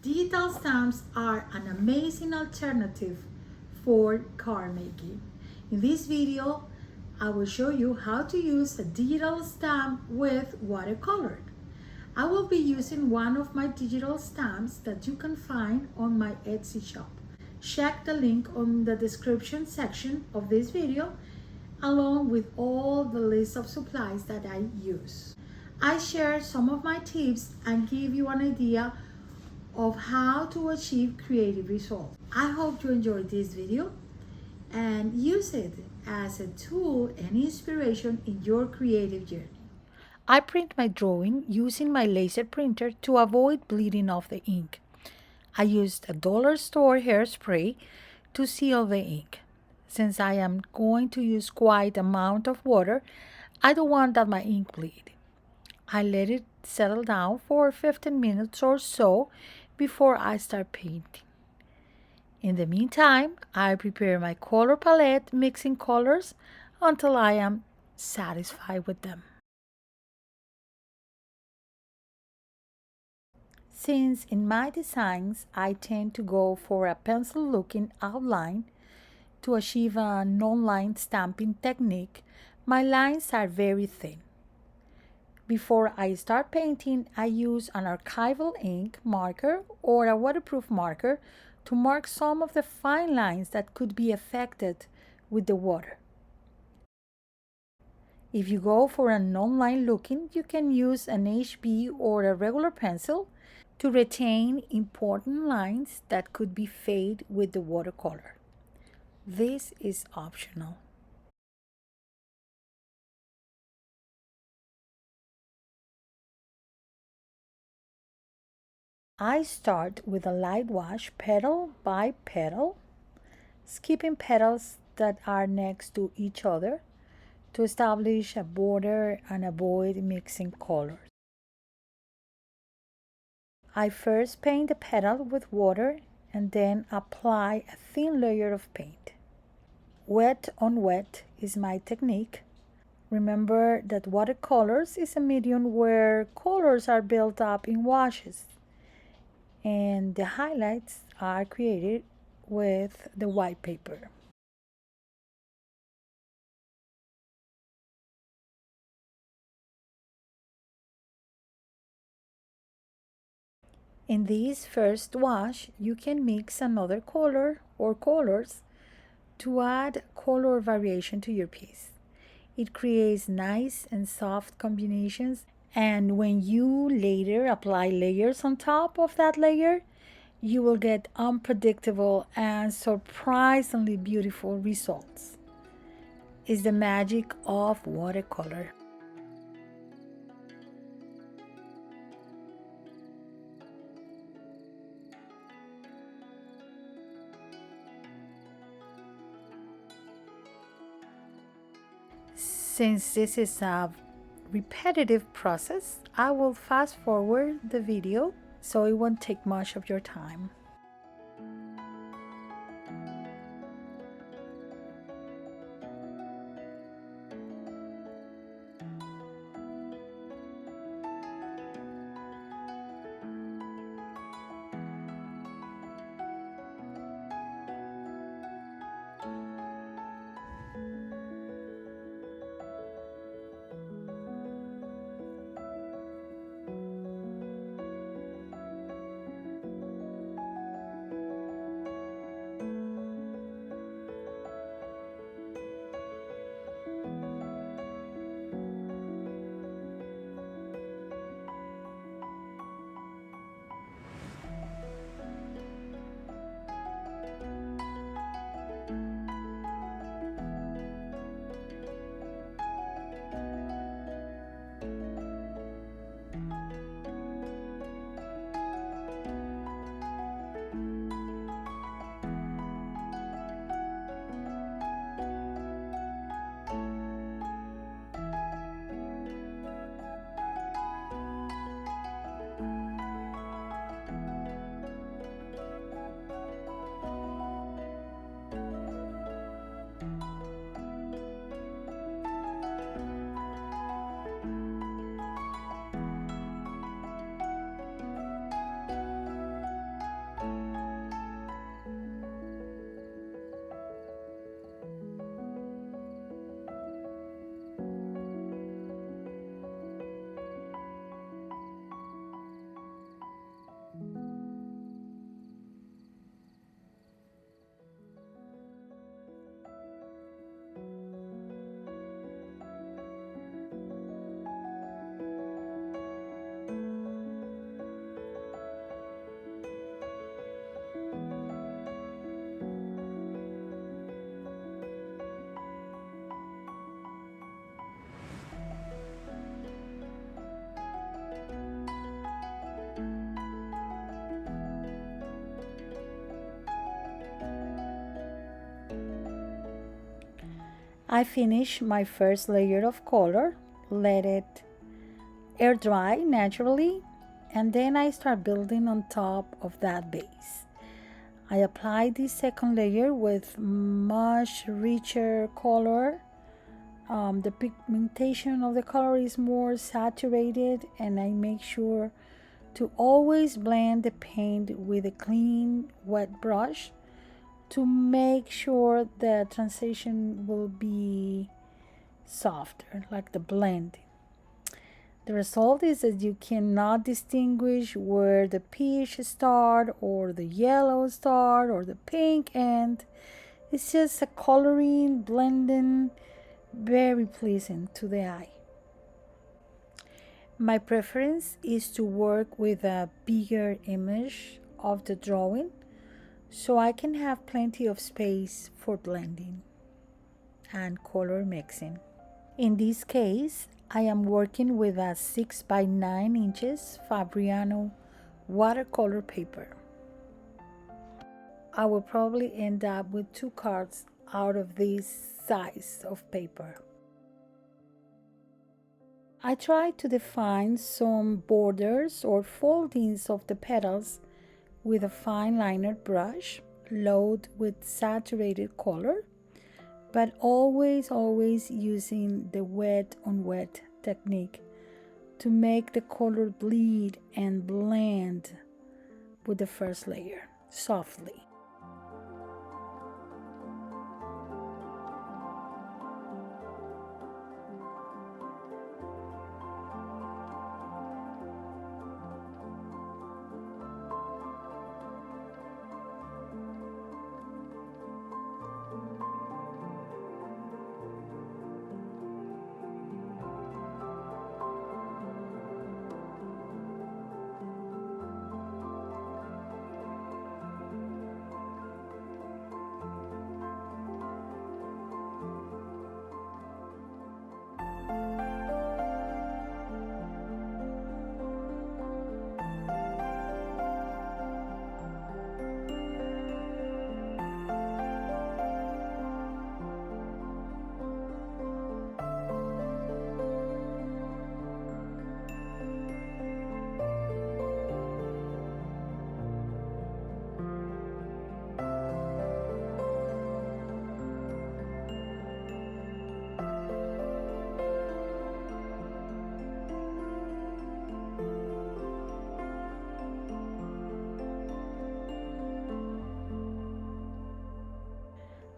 Digital stamps are an amazing alternative for card making. In this video, I will show you how to use a digital stamp with watercolor. I will be using one of my digital stamps that you can find on my Etsy shop. Check the link on the description section of this video along with all the list of supplies that I use. I share some of my tips and give you an idea of how to achieve creative results. I hope you enjoyed this video and use it as a tool and inspiration in your creative journey. I print my drawing using my laser printer to avoid bleeding off the ink. I used a dollar store hairspray to seal the ink. Since I am going to use quite amount of water, I don't want that my ink bleed. I let it settle down for 15 minutes or so before I start painting. In the meantime, I prepare my color palette mixing colors until I am satisfied with them. Since in my designs I tend to go for a pencil-looking outline to achieve a non-line stamping technique, my lines are very thin. Before I start painting, I use an archival ink marker or a waterproof marker to mark some of the fine lines that could be affected with the water. If you go for a non-line looking, you can use an HB or a regular pencil to retain important lines that could be fade with the watercolor. This is optional. I start with a light wash petal by petal, skipping petals that are next to each other to establish a border and avoid mixing colors. I first paint the petal with water and then apply a thin layer of paint. Wet on wet is my technique. Remember that watercolors is a medium where colors are built up in washes, and the highlights are created with the white paper. In this first wash, you can mix another color or colors to add color variation to your piece. It creates nice and soft combinations, and when you later apply layers on top of that layer, you will get unpredictable and surprisingly beautiful results. It's the magic of watercolor. Since this is a repetitive process, I will fast forward the video so it won't take much of your time. I finish my first layer of color, let it air dry naturally, and then I start building on top of that base. I apply this second layer with much richer color. The pigmentation of the color is more saturated, and I make sure to always blend the paint with a clean wet brush to make sure the transition will be softer, like the blend. The result is that you cannot distinguish where the peach start or the yellow start or the pink end. It's just a coloring, blending, very pleasing to the eye. My preference is to work with a bigger image of the drawing so I can have plenty of space for blending and color mixing. In this case, I am working with a 6 by 9 inches Fabriano watercolor paper. I will probably end up with 2 cards out of this size of paper. I try to define some borders or foldings of the petals with a fine liner brush, load with saturated color, but always using the wet on wet technique to make the color bleed and blend with the first layer softly.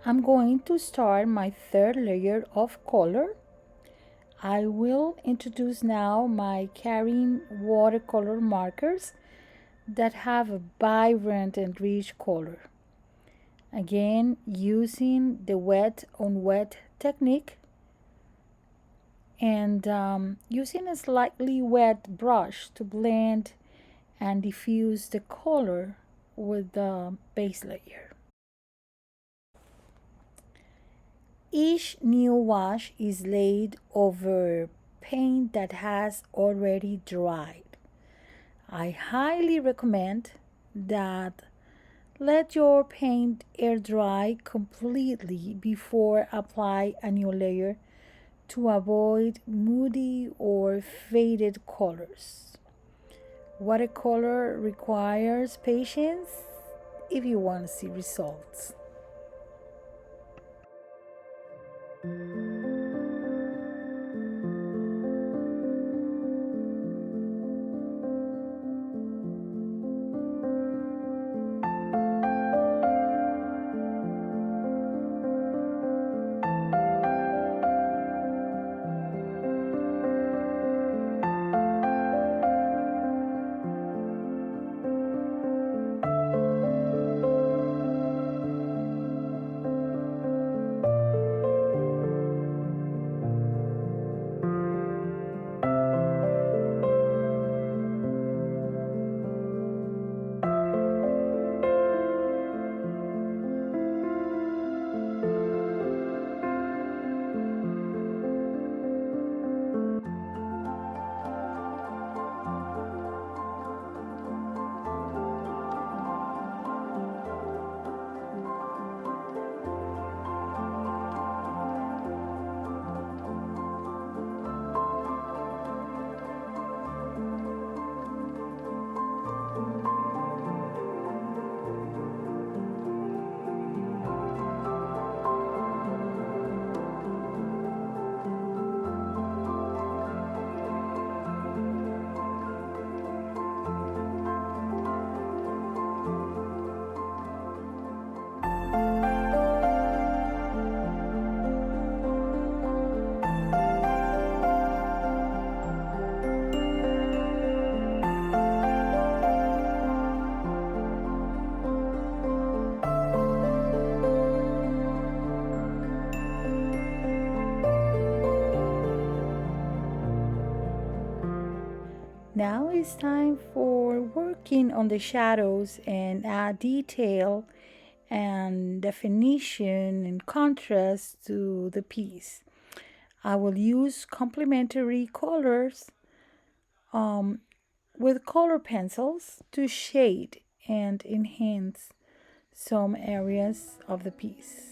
I'm going to start my third layer of color. I will introduce now my Karin watercolor markers that have a vibrant and rich color. Again, using the wet on wet technique and using a slightly wet brush to blend and diffuse the color with the base layer. Each new wash is laid over paint that has already dried. I highly recommend that let your paint air dry completely before apply a new layer to avoid moody or faded colors. Watercolor requires patience if you want to see results. Now it's time for working on the shadows and add detail and definition and contrast to the piece. I will use complementary colors with color pencils to shade and enhance some areas of the piece.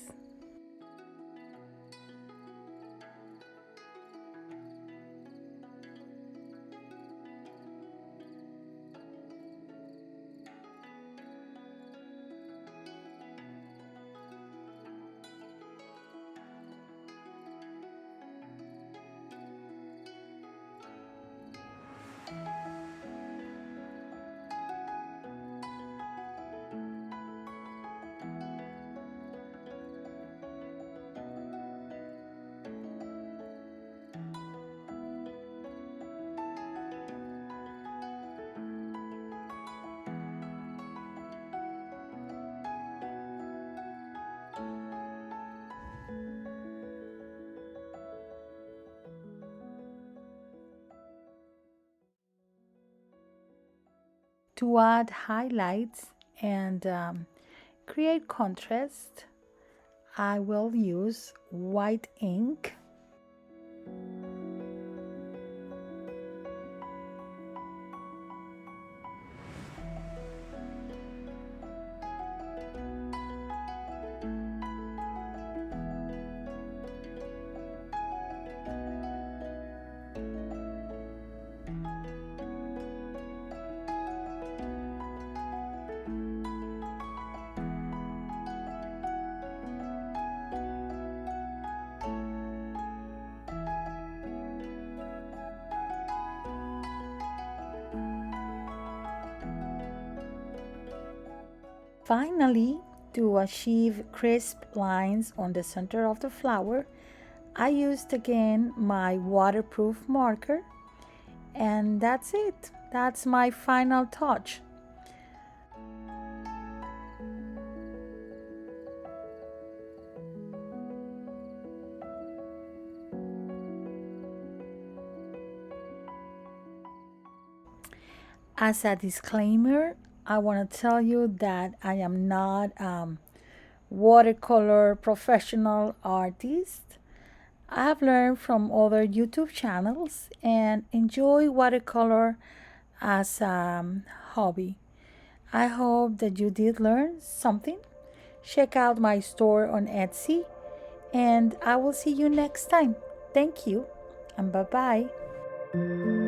To add highlights and create contrast, I will use white ink. Finally, to achieve crisp lines on the center of the flower, I used again my waterproof marker, and that's it. That's my final touch. As a disclaimer, I want to tell you that I am not a watercolor professional artist. I have learned from other YouTube channels and enjoy watercolor as a hobby. I hope that you did learn something. Check out my store on Etsy, and I will see you next time. Thank you, and bye bye.